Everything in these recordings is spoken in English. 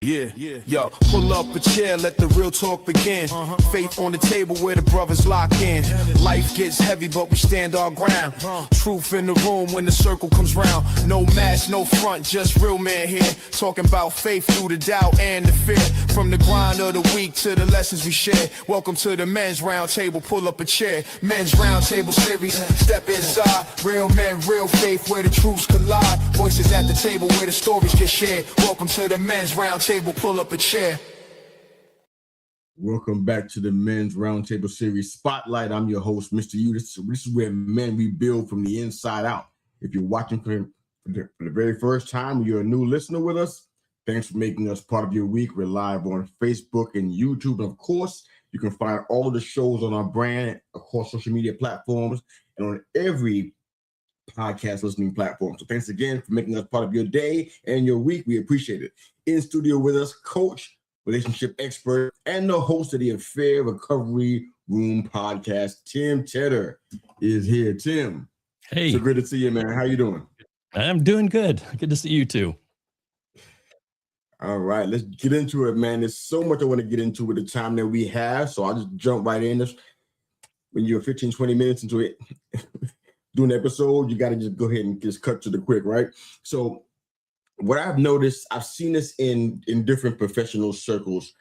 Yo, pull up a chair, let the real talk begin. Faith on the table where the brothers lock in. Life gets heavy, but we stand our ground. Truth in the room when the circle comes round. No mask, no front, just real man here. Talking about faith through the doubt and the fear. From the grind of the week to the lessons we share. Welcome to the men's round table, pull up a chair. Men's round table series, step inside. Real men, real faith where the truths collide. Voices at the table where the stories get shared. Welcome to the men's round table, pull up a chair. Welcome back to the Men's Roundtable Series Spotlight. I'm your host, Mr. U. This is where men rebuild from the inside out. If you're watching for the very first time, you're a new listener with us, thanks for making us part of your week. We're live on Facebook and YouTube. And of course, you can find all of the shows on our brand across social media platforms and on every podcast listening platform. So thanks again for making us part of your day and your week. We appreciate it. In studio with us, coach, relationship expert, and the host of the Affair Recovery Room podcast, Tim Tedder, is here. Tim, hey, so good to see you, man. How you doing? I'm doing good. Good to see you too. All right, let's get into it, man. There's so much I want to get into with the time that we have, so I'll just jump right in. When you're 15, 20 minutes into it, doing an episode, you got to just go ahead and just cut to the quick, right? So what I've noticed, I've seen this in different professional circles,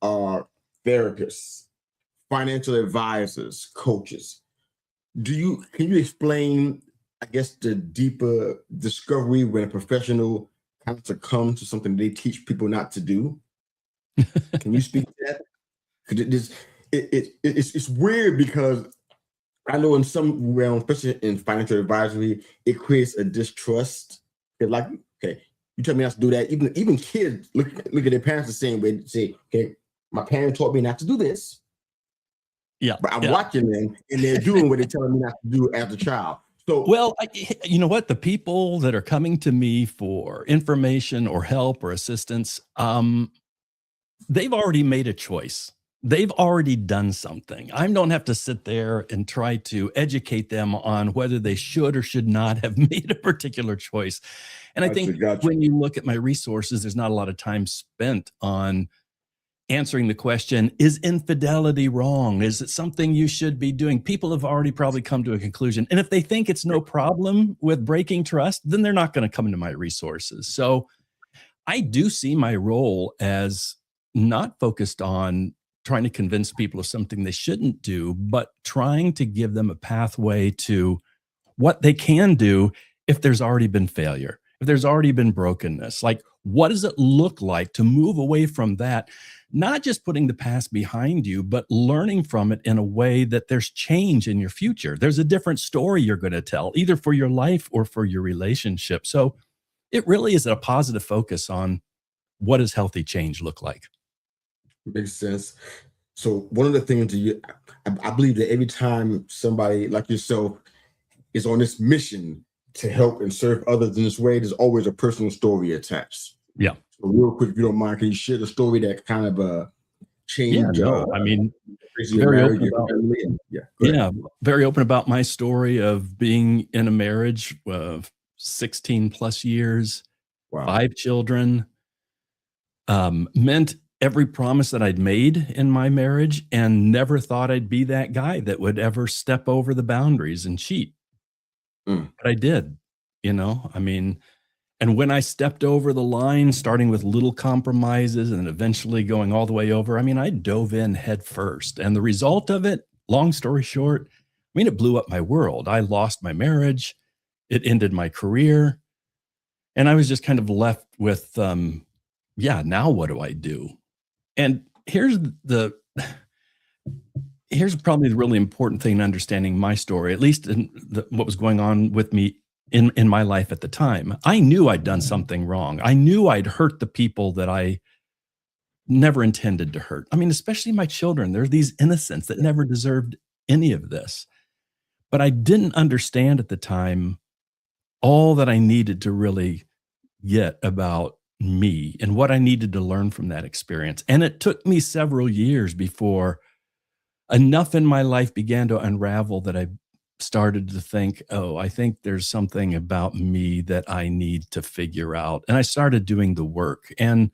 are therapists, financial advisors, coaches. Can you explain, I guess, the deeper discovery when a professional kind of succumbs to something they teach people not to do? Can you speak to that? Because it's weird because I know in some realms, especially in financial advisory, it creates a distrust. They're like, okay, you tell me not to do that. Even kids look at their parents the same way. Say, okay, my parents taught me not to do this. Yeah, but I'm watching them, and they're doing what they're telling me not to do as a child. So, well, you know what? The people that are coming to me for information or help or assistance, they've already made a choice. They've already done something. I don't have to sit there and try to educate them on whether they should or should not have made a particular choice. And I think when you look at my resources, there's not a lot of time spent on answering the question, is infidelity wrong? Is it something you should be doing? People have already probably come to a conclusion. And if they think it's no problem with breaking trust, then they're not going to come into my resources. So I do see my role as not focused on trying to convince people of something they shouldn't do, but trying to give them a pathway to what they can do if there's already been failure, if there's already been brokenness. Like, what does it look like to move away from that? Not just putting the past behind you, but learning from it in a way that there's change in your future. There's a different story you're going to tell, either for your life or for your relationship. So it really is a positive focus on what does healthy change look like? Makes sense. So one of the things I believe that every time somebody like yourself is on this mission to help and serve others in this way, there's always a personal story attached. Yeah. So real quick, if you don't mind, can you share the story that kind of changed? Yeah, no, I mean, very open about my story of being in a marriage of 16 plus years, 5 children, meant every promise that I'd made in my marriage and never thought I'd be that guy that would ever step over the boundaries and cheat. But I did, I mean, and when I stepped over the line, starting with little compromises and eventually going all the way over, I mean, I dove in head first. And the result of it, long story short, I mean, it blew up my world. I lost my marriage. It ended my career. And I was just kind of left with, now what do I do? And here's probably the really important thing in understanding my story, at least in what was going on with me in my life at the time. I knew I'd done something wrong. I knew I'd hurt the people that I never intended to hurt. I mean, especially my children. They're these innocents that never deserved any of this. But I didn't understand at the time all that I needed to really get about me and what I needed to learn from that experience. And it took me several years before enough in my life began to unravel that I started to think, oh, I think there's something about me that I need to figure out. And I started doing the work. And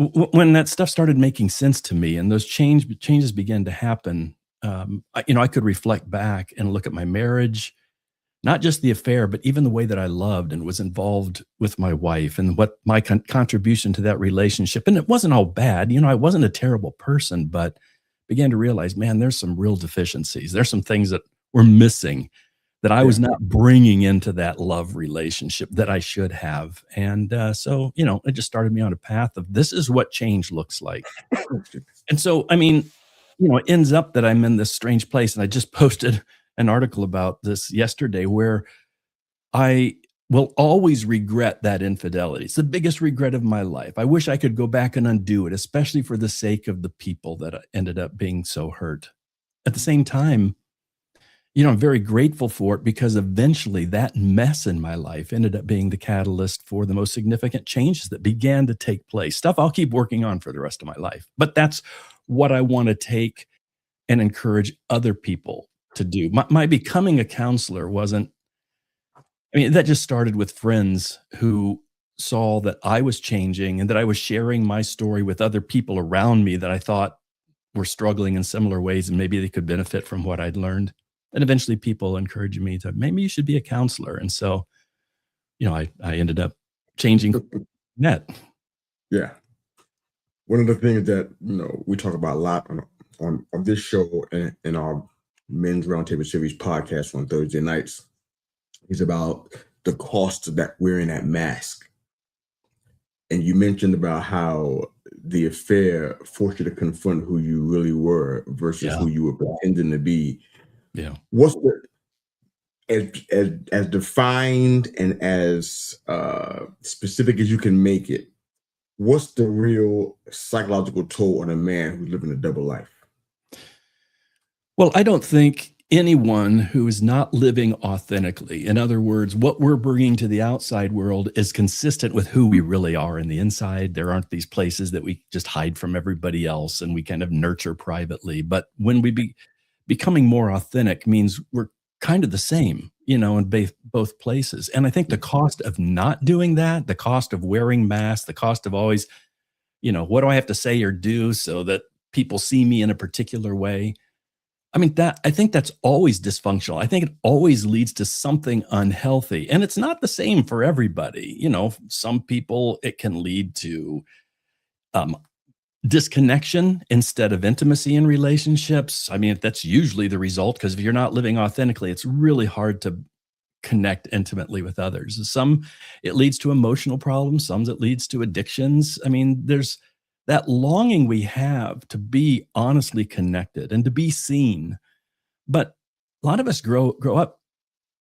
When that stuff started making sense to me and those changes began to happen, I could reflect back and look at my marriage, not just the affair, but even the way that I loved and was involved with my wife and what my contribution to that relationship. And it wasn't all bad. I wasn't a terrible person, but began to realize, man, there's some real deficiencies. There's some things that were missing that I Yeah. was not bringing into that love relationship that I should have. And so, it just started me on a path of this is what change looks like. And so, it ends up that I'm in this strange place. And I just posted an article about this yesterday where I will always regret that infidelity. It's the biggest regret of my life. I wish I could go back and undo it, especially for the sake of the people that ended up being so hurt. At the same time, I'm very grateful for it because eventually that mess in my life ended up being the catalyst for the most significant changes that began to take place. Stuff I'll keep working on for the rest of my life. But that's what I want to take and encourage other people to do. My becoming a counselor wasn't, that just started with friends who saw that I was changing and that I was sharing my story with other people around me that I thought were struggling in similar ways and maybe they could benefit from what I'd learned. And eventually people encouraged me to, maybe you should be a counselor. And so, I ended up changing that. Yeah. One of the things that, we talk about a lot on this show and in our Men's Roundtable Series podcast on Thursday nights is about the cost of that wearing that mask. And you mentioned about how the affair forced you to confront who you really were versus who you were pretending to be. Yeah. What's as defined and as specific as you can make it, what's the real psychological toll on a man who's living a double life? Well, I don't think anyone who is not living authentically, in other words, what we're bringing to the outside world is consistent with who we really are in the inside. There aren't these places that we just hide from everybody else and we kind of nurture privately. But when we becoming more authentic means we're kind of the same, in both places. And I think the cost of not doing that, the cost of wearing masks, the cost of always, what do I have to say or do so that people see me in a particular way? I think that's always dysfunctional. I think it always leads to something unhealthy. And it's not the same for everybody. Some people, it can lead to disconnection instead of intimacy in relationships. That's usually the result because if you're not living authentically, it's really hard to connect intimately with others. Some, it leads to emotional problems. Some, it leads to addictions. There's that longing we have to be honestly connected and to be seen. But a lot of us grow up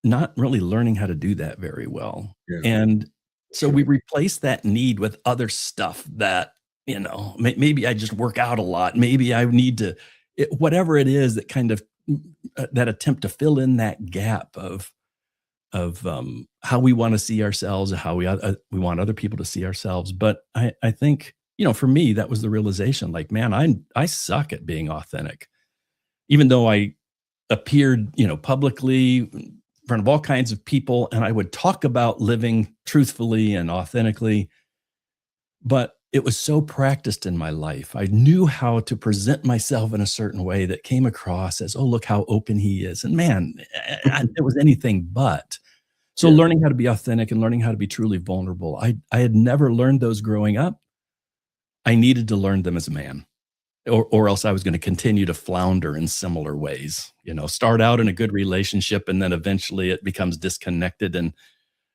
not really learning how to do that very well. Yeah. And so we replace that need with other stuff that, maybe I just work out a lot. Maybe I need to, whatever it is that kind of, that attempt to fill in that gap of how we want to see ourselves, how we want other people to see ourselves. But I think, for me, that was the realization, like, man, I suck at being authentic. Even though I appeared, publicly in front of all kinds of people, and I would talk about living truthfully and authentically, but it was so practiced in my life. I knew how to present myself in a certain way that came across as, oh, look how open he is. And man, it was anything but. So learning how to be authentic and learning how to be truly vulnerable, I had never learned those growing up. I needed to learn them as a man, or else I was going to continue to flounder in similar ways. Start out in a good relationship and then eventually it becomes disconnected and,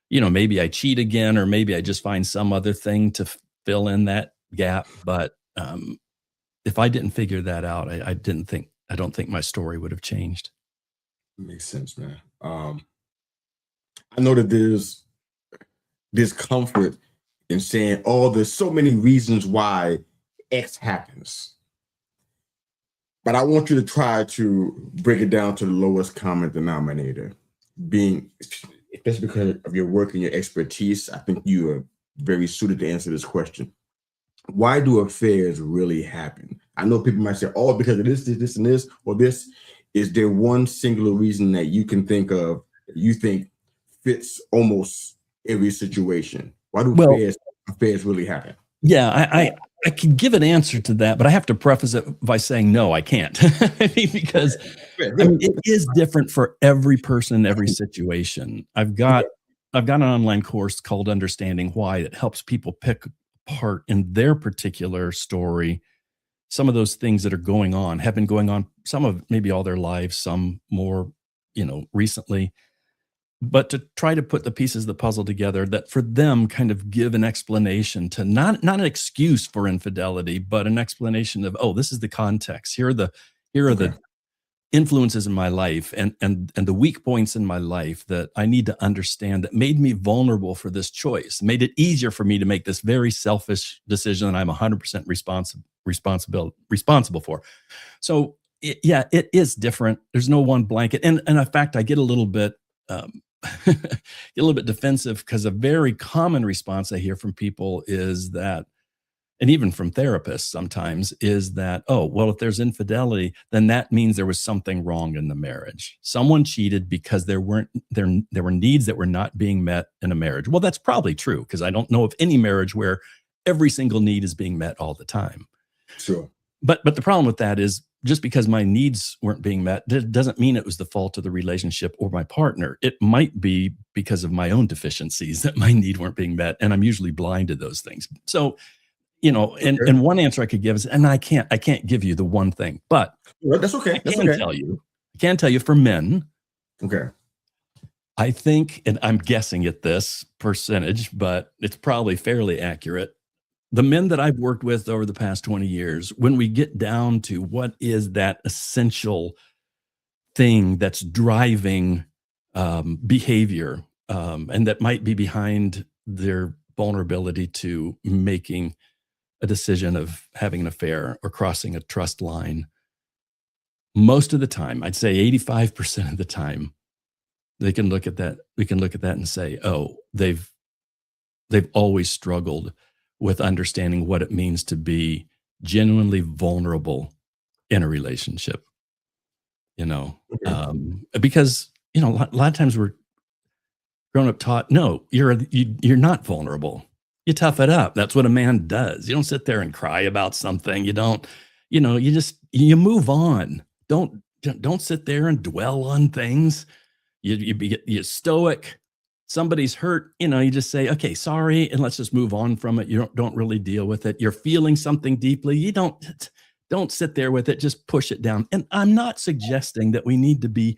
maybe I cheat again, or maybe I just find some other thing to fill in that gap. But if I didn't figure that out, I don't think my story would have changed. Makes sense, man. I know that there's discomfort in saying, oh, there's so many reasons why X happens. But I want you to try to break it down to the lowest common denominator, being, especially because of your work and your expertise, I think you are very suited to answer this question. Why do affairs really happen? I know people might say, oh, because of this, and this, or this. Is there one singular reason that you can think of, you think fits almost every situation? Why do affairs really happen? Yeah, I can give an answer to that, but I have to preface it by saying, no, I can't. I mean, because it is different for every person, every situation. I've got an online course called Understanding Why that helps people pick apart in their particular story some of those things that are going on, have been going on, some of maybe all their lives, some more, recently, but to try to put the pieces of the puzzle together that for them kind of give an explanation to not an excuse for infidelity, but an explanation of, oh, this is the context. Here are the influences in my life and the weak points in my life that I need to understand that made me vulnerable for this choice, made it easier for me to make this very selfish decision that I'm 100% responsible for. So it is different. There's no one blanket. And in fact, I get a little bit get a little bit defensive because a very common response I hear from people is that, and even from therapists sometimes, is that, oh, well, if there's infidelity, then that means there was something wrong in the marriage. Someone cheated because there were needs that were not being met in a marriage. Well, that's probably true because I don't know of any marriage where every single need is being met all the time. Sure. But the problem with that is just because my needs weren't being met, doesn't mean it was the fault of the relationship or my partner. It might be because of my own deficiencies that my need weren't being met. And I'm usually blind to those things. So, and one answer I could give is, and I can't give you the one thing, but that's okay. I can tell you for men. Okay. I think, and I'm guessing at this percentage, but it's probably fairly accurate. The men that I've worked with over the past 20 years, when we get down to what is that essential thing that's driving behavior, and that might be behind their vulnerability to making a decision of having an affair or crossing a trust line, most of the time, I'd say 85% of the time, they can look at that. We can look at that and say, oh, they've always struggled with understanding what it means to be genuinely vulnerable in a relationship, because, a lot of times we're grown up taught, no, you're not vulnerable. You tough it up. That's what a man does. You don't sit there and cry about something. You don't, you move on. Don't sit there and dwell on things. You're stoic. Somebody's hurt, you just say, okay, sorry, and let's just move on from it. You don't really deal with it. You're feeling something deeply. You don't sit there with it. Just push it down. And I'm not suggesting that we need to be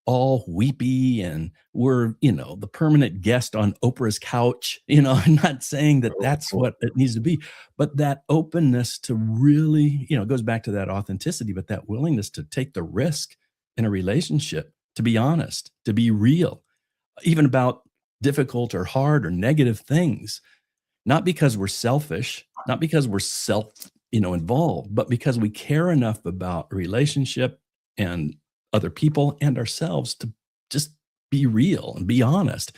all weepy and we're, the permanent guest on Oprah's couch. I'm not saying that that's what it needs to be, but that openness to really, it goes back to that authenticity, but that willingness to take the risk in a relationship, to be honest, to be real, even about difficult or hard or negative things, not because we're selfish, not because we're involved, but because we care enough about a relationship and other people and ourselves to just be real and be honest.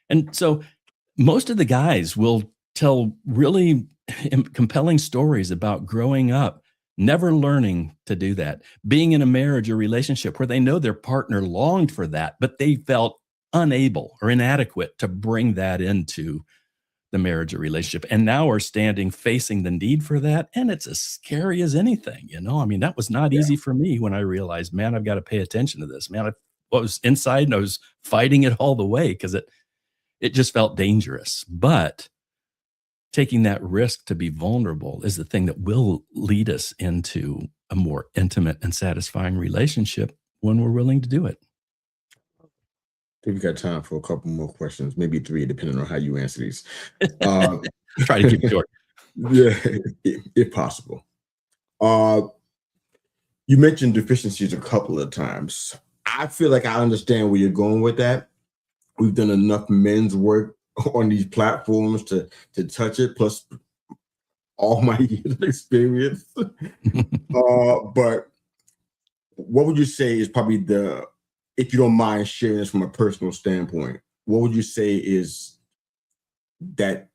And so most of the guys will tell really compelling stories about growing up, never learning to do that, being in a marriage or relationship where they know their partner longed for that, but they felt unable or inadequate to bring that into the marriage or relationship. And now we're facing the need for that. And it's as scary as anything, that was not easy for me when I realized, man, I've got to pay attention to this, man. I was inside and I was fighting it all the way because it just felt dangerous. But taking that risk to be vulnerable is the thing that will lead us into a more intimate and satisfying relationship when we're willing to do it. I think we got time for a couple more questions, maybe 3, depending on how you answer these. Try to keep it short. Yeah, if possible. You mentioned deficiencies a couple of times. I feel like I understand where you're going with that. We've done enough men's work on these platforms to touch it, plus all my years of experience. But what would you say is probably if you don't mind sharing this from a personal standpoint, what would you say is that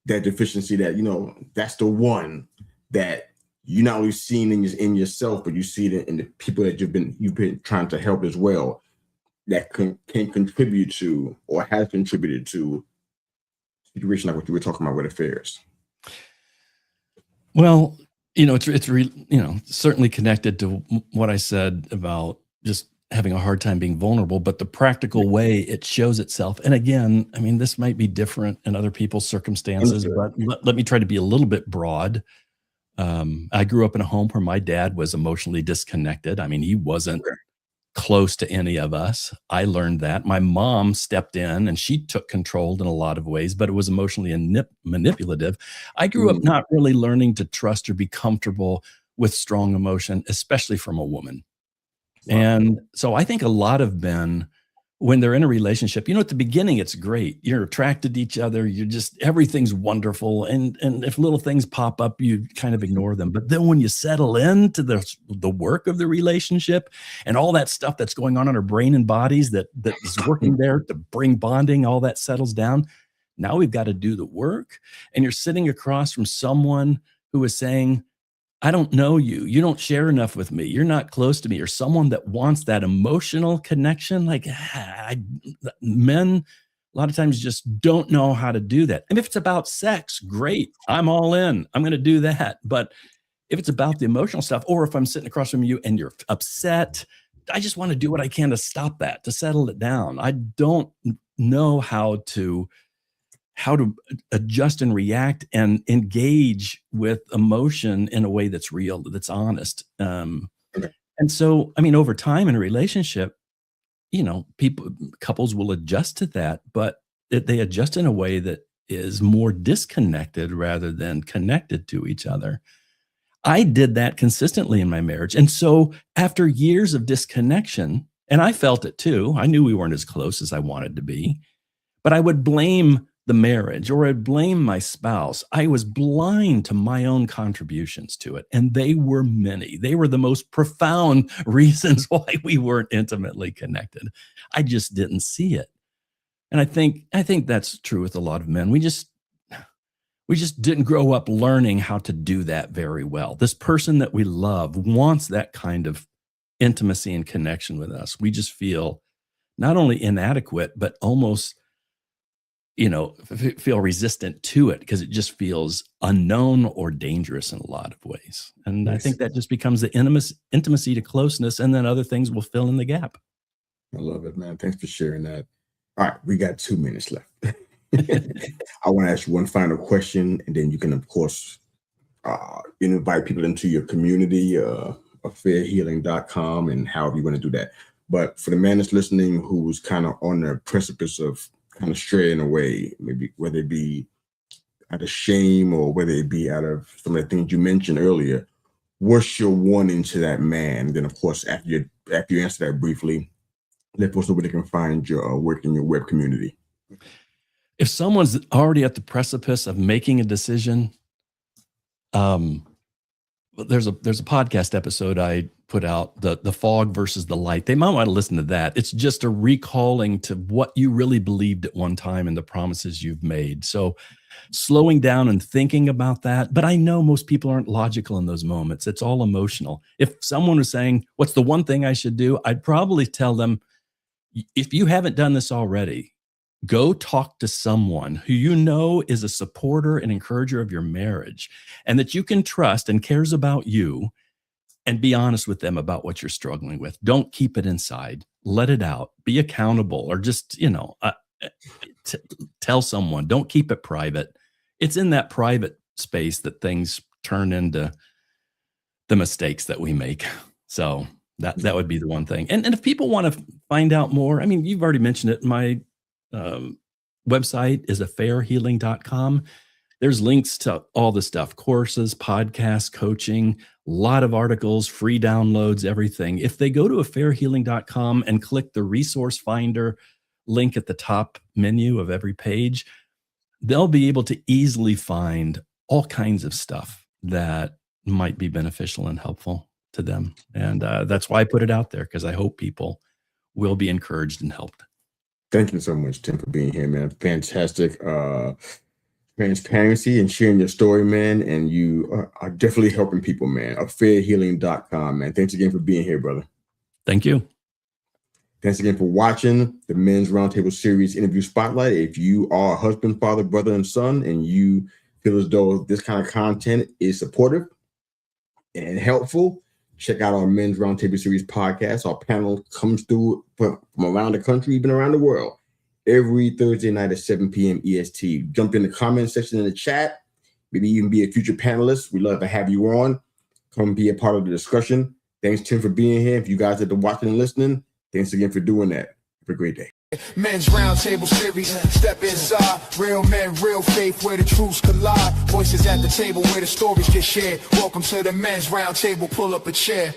deficiency that, that's the one that you not only seen in yourself, but you see it in the people that you've been trying to help as well, that can contribute to or has contributed to a situation like what you were talking about with affairs? Well, certainly connected to what I said about just having a hard time being vulnerable, but the practical way it shows itself. And again, I mean, this might be different in other people's circumstances, Understood. but let me try to be a little bit broad. I grew up in a home where my dad was emotionally disconnected. I mean, he wasn't Okay. close to any of us. I learned that. My mom stepped in and she took control in a lot of ways, but it was emotionally manipulative. I grew up Mm, not really learning to trust or be comfortable with strong emotion, especially from a woman. wow. And so I think a lot of men, when they're in a relationship, at the beginning, it's great. You're attracted to each other. You're just, everything's wonderful. And if little things pop up, you kind of ignore them. But then when you settle into the work of the relationship and all that stuff that's going on in our brain and bodies that is working there to bring bonding, all that settles down. Now we've got to do the work. And you're sitting across from someone who is saying, I don't know you. You don't share enough with me. You're not close to me. Or someone that wants that emotional connection. Like men, a lot of times just don't know how to do that. And if it's about sex, great. I'm all in. I'm going to do that. But if it's about the emotional stuff, or if I'm sitting across from you and you're upset, I just want to do what I can to stop that, to settle it down. I don't know how to adjust and react and engage with emotion in a way that's real, that's honest. Okay. And so, I mean, over time in a relationship, couples will adjust to that, but they adjust in a way that is more disconnected rather than connected to each other. I did that consistently in my marriage. And so after years of disconnection, and I felt it too, I knew we weren't as close as I wanted to be, but I would blame the marriage or I'd blame my spouse. I was blind to my own contributions to it. And they were many. They were the most profound reasons why we weren't intimately connected. I just didn't see it. And I think that's true with a lot of men. We just didn't grow up learning how to do that very well. This person that we love wants that kind of intimacy and connection with us. We just feel not only inadequate, but almost feel resistant to it because it just feels unknown or dangerous in a lot of ways. And I Yes. think that just becomes the intimacy to closeness, and then other things will fill in the gap. I love it, man. Thanks for sharing that. All right, we got 2 minutes left. I want to ask you one final question, and then you can, of course, invite people into your community, affairhealing.com, and however you want to do that. But for the man that's listening who's kind of on the precipice of kind of straying away, maybe whether it be out of shame or whether it be out of some of the things you mentioned earlier, what's your warning to that man? Then, of course, after you answer that briefly, let folks know where they can find your work in your web community. If someone's already at the precipice of making a decision, there's a podcast episode I put out, the fog versus the light. They might want to listen to that. It's just a recalling to what you really believed at one time and the promises you've made. So slowing down and thinking about that. But I know most people aren't logical in those moments. It's all emotional. If someone was saying, what's the one thing I should do? I'd probably tell them, if you haven't done this already, go talk to someone who you know is a supporter and encourager of your marriage and that you can trust and cares about you, and be honest with them about what you're struggling with. Don't keep it inside. Let it out. Be accountable, or just, tell someone. Don't keep it private. It's in that private space that things turn into the mistakes that we make. So that would be the one thing. And if people want to find out more, I mean, you've already mentioned it. My website is affairhealing.com. There's links to all the stuff, courses, podcasts, coaching, a lot of articles, free downloads, everything. If they go to affairhealing.com and click the resource finder link at the top menu of every page, they'll be able to easily find all kinds of stuff that might be beneficial and helpful to them. And that's why I put it out there, because I hope people will be encouraged and helped. Thank you so much, Tim, for being here, man. Fantastic transparency and sharing your story, man. And you are definitely helping people, man. Affairhealing.com, man. Thanks again for being here, brother. Thank you. Thanks again for watching the Men's Roundtable Series Interview Spotlight. If you are a husband, father, brother, and son, and you feel as though this kind of content is supportive and helpful, check out our Men's Roundtable Series podcast. Our panel comes through from around the country, even around the world, every Thursday night at 7 p.m. EST. Jump in the comment section in the chat. Maybe even be a future panelist. We'd love to have you on. Come be a part of the discussion. Thanks, Tim, for being here. If you guys are watching and listening, thanks again for doing that. Have a great day. Men's Roundtable Series, step inside. Real men, real faith, where the truths collide. Voices at the table where the stories get shared. Welcome to the Men's Roundtable, pull up a chair.